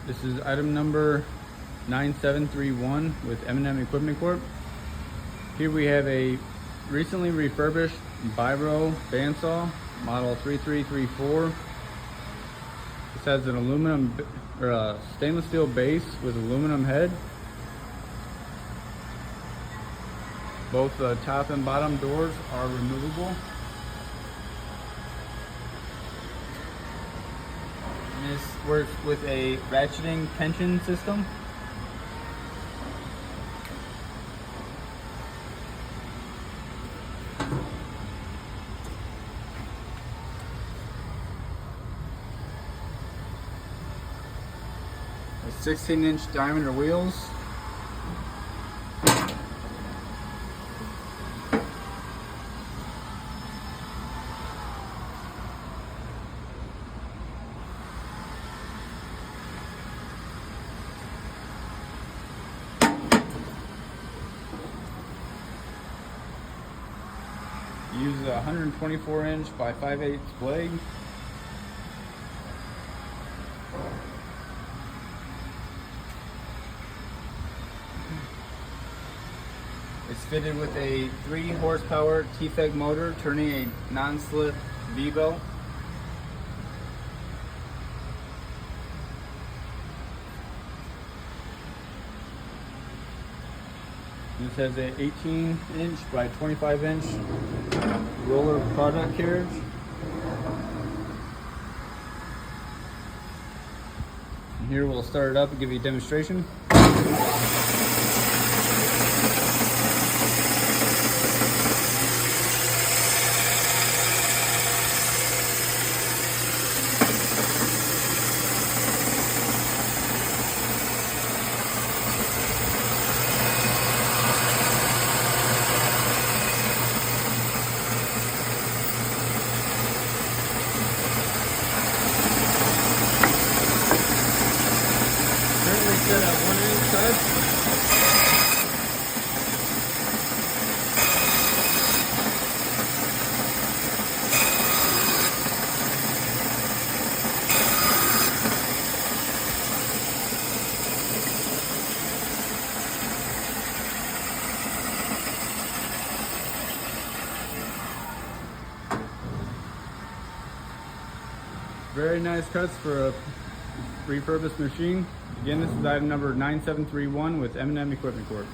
This is item number 9731 with M&M Equipment Corp. Here we have a recently refurbished BIRO bandsaw, model 3334. This has an aluminum or a stainless steel base with aluminum head. Both the top and bottom doors are removable. This works with a ratcheting tension system. With 16-inch diameter wheels. Use a 124-inch by 5/8 blade. It's fitted with a 3 horsepower TEFC motor turning a non-slip V-belt. This has a 18-inch by 25-inch roller product carriage. And here we'll start it up and give you a demonstration. Currently set at 1-inch cut. Very nice cuts for a refurbished machine. Again, this is item number 9731 with M&M Equipment Corp.